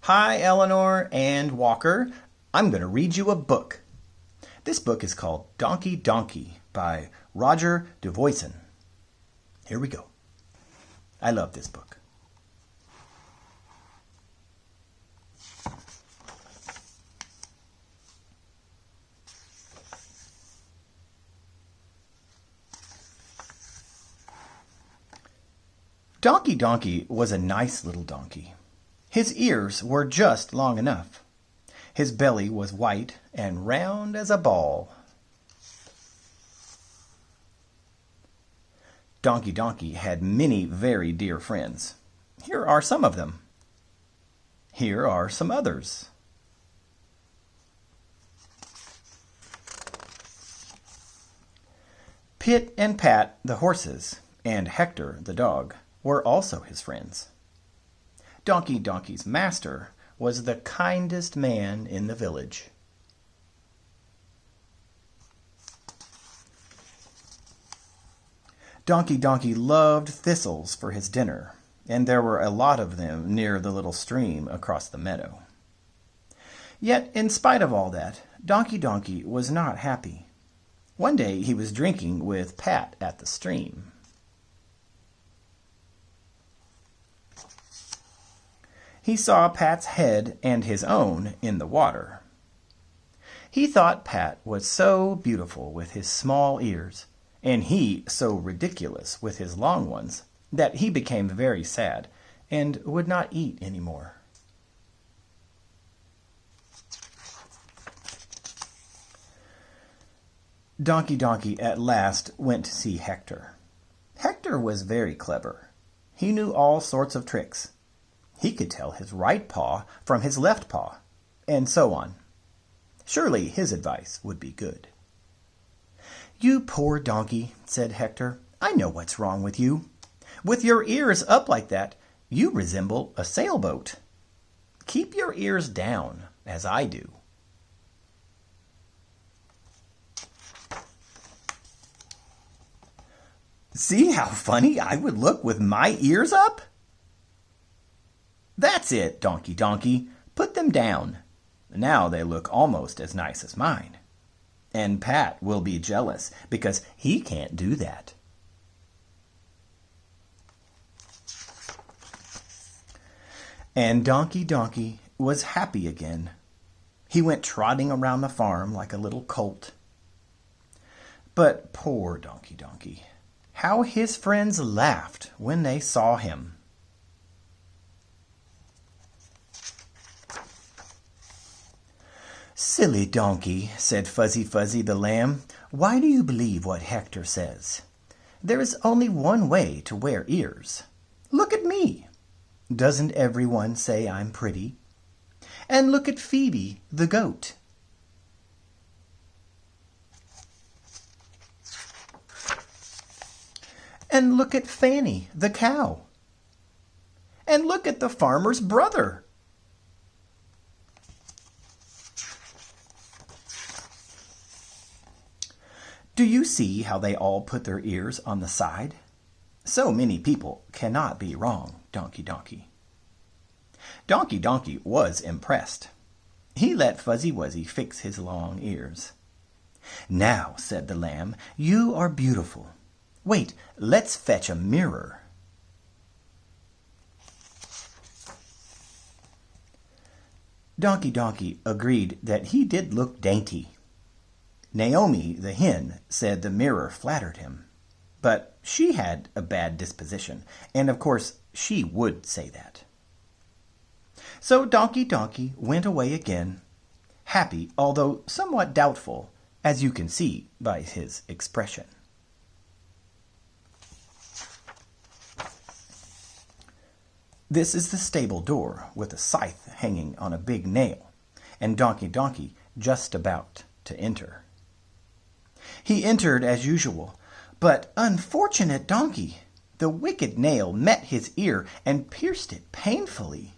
Hi, Eleanor and Walker. I'm going to read you a book. This book is called Donkey Donkey by Roger DeVoyson. Here we go. I love this book. Donkey Donkey was a nice little donkey. His ears were just long enough. His belly was white and round as a ball. Donkey Donkey had many very dear friends. Here are some of them. Here are some others. Pit and Pat, the horses, and Hector, the dog, were also his friends. Donkey Donkey's master was the kindest man in the village. Donkey Donkey loved thistles for his dinner, and there were a lot of them near the little stream across the meadow. Yet, in spite of all that, Donkey Donkey was not happy. One day he was drinking with Pat at the stream. He saw Pat's head and his own in the water. He thought Pat was so beautiful with his small ears, and he so ridiculous with his long ones, that he became very sad and would not eat any more. Donkey Donkey at last went to see Hector. Hector was very clever. He knew all sorts of tricks. He could tell his right paw from his left paw, and so on. Surely his advice would be good. "You poor donkey," said Hector, "I know what's wrong with you. With your ears up like that, you resemble a sailboat. Keep your ears down, as I do." "See how funny I would look with my ears up?" "That's it, Donkey Donkey. Put them down. Now they look almost as nice as mine. And Pat will be jealous because he can't do that." And Donkey Donkey was happy again. He went trotting around the farm like a little colt. But poor Donkey Donkey, how his friends laughed when they saw him. "Silly donkey," said Fuzzy Fuzzy the lamb, "why do you believe what Hector says? There is only one way to wear ears. Look at me. Doesn't everyone say I'm pretty? And look at Phoebe the goat." "And look at Fanny the cow. And look at the farmer's brother." Do you see how they all put their ears on the side? So many people cannot be wrong, Donkey Donkey. Donkey Donkey was impressed. He let Fuzzy Wuzzy fix his long ears. "Now," said the lamb, "you are beautiful. Wait, let's fetch a mirror." Donkey Donkey agreed that he did look dainty. Naomi the hen said the mirror flattered him, but she had a bad disposition, and of course she would say that. So Donkey Donkey went away again, happy although somewhat doubtful, as you can see by his expression. This is the stable door with a scythe hanging on a big nail, and Donkey Donkey just about to enter. He entered as usual, but unfortunate donkey! The wicked nail met his ear and pierced it painfully.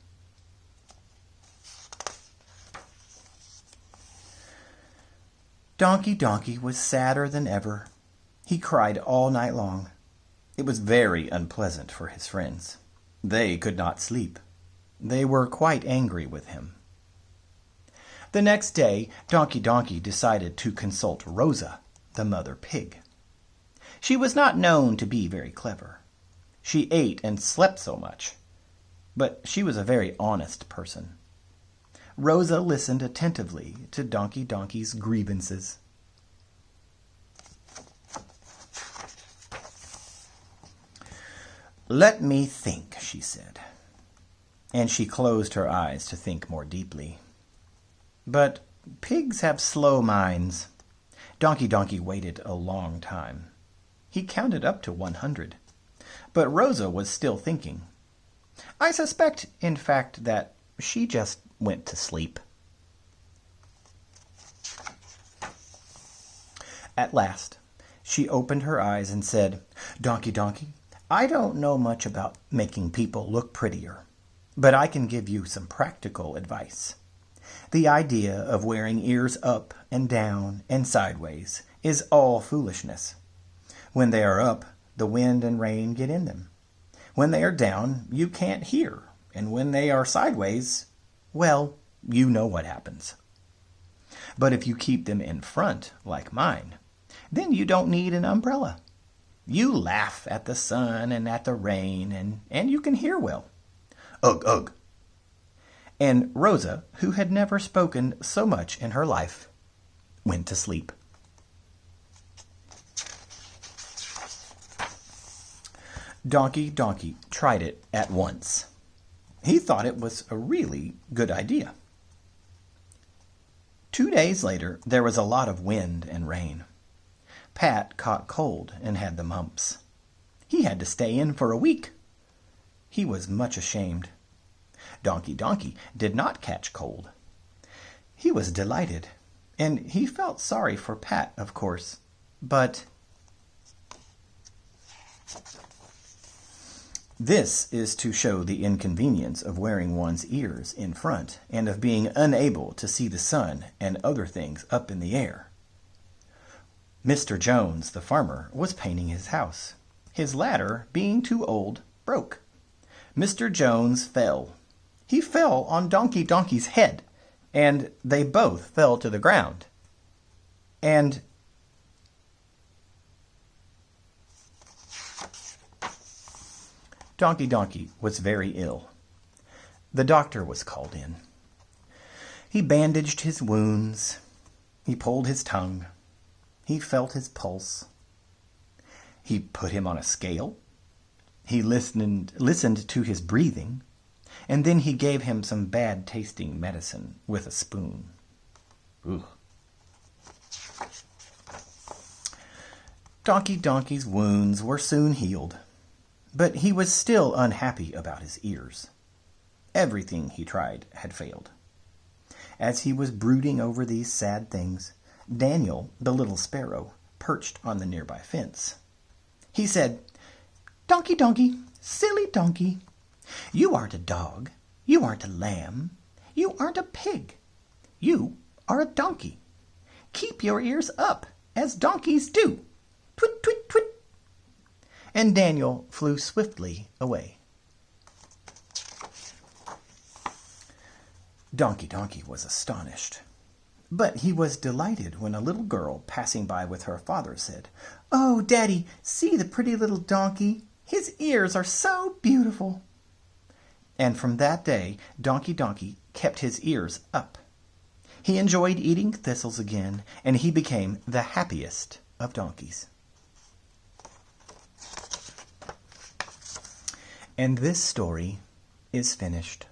Donkey Donkey was sadder than ever. He cried all night long. It was very unpleasant for his friends. They could not sleep. They were quite angry with him. The next day, Donkey decided to consult Rosa, the mother pig. She was not known to be very clever. She ate and slept so much. But she was a very honest person. Rosa listened attentively to Donkey's grievances. "Let me think," she said. And she closed her eyes to think more deeply. But pigs have slow minds. Donkey waited a long time. He counted up to 100. But Rosa was still thinking. I suspect, in fact, that she just went to sleep. At last, she opened her eyes and said, Donkey, I don't know much about making people look prettier, but I can give you some practical advice. The idea of wearing ears up and down and sideways is all foolishness. When they are up, the wind and rain get in them. When they are down, you can't hear, and when they are sideways, well, you know what happens. But if you keep them in front, like mine, then you don't need an umbrella. You laugh at the sun and at the rain, and you can hear well. Ugh, ugh. And Rosa, who had never spoken so much in her life, went to sleep. Donkey tried it at once. He thought it was a really good idea. 2 days later, there was a lot of wind and rain. Pat caught cold and had the mumps. He had to stay in for a week. He was much ashamed. Donkey did not catch cold. He was delighted, and he felt sorry for Pat, of course, but this is to show the inconvenience of wearing one's ears in front and of being unable to see the sun and other things up in the air. Mr. Jones, the farmer, was painting his house. His ladder, being too old, broke. Mr. Jones fell. He fell on Donkey's head, and they both fell to the ground. And Donkey was very ill. The doctor was called in. He bandaged his wounds. He pulled his tongue. He felt his pulse. He put him on a scale. He listened to his breathing, and then he gave him some bad-tasting medicine with a spoon. Ugh. Donkey's wounds were soon healed, but he was still unhappy about his ears. Everything he tried had failed. As he was brooding over these sad things, Daniel, the little sparrow, perched on the nearby fence. He said, Donkey, silly donkey, you aren't a dog, you aren't a lamb, you aren't a pig. You are a donkey. Keep your ears up, as donkeys do. Twit, twit, twit. And Daniel flew swiftly away. Donkey was astonished. But he was delighted when a little girl passing by with her father said, Oh, Daddy, see the pretty little donkey. His ears are so beautiful. And from that day, Donkey kept his ears up. He enjoyed eating thistles again, and he became the happiest of donkeys. And this story is finished.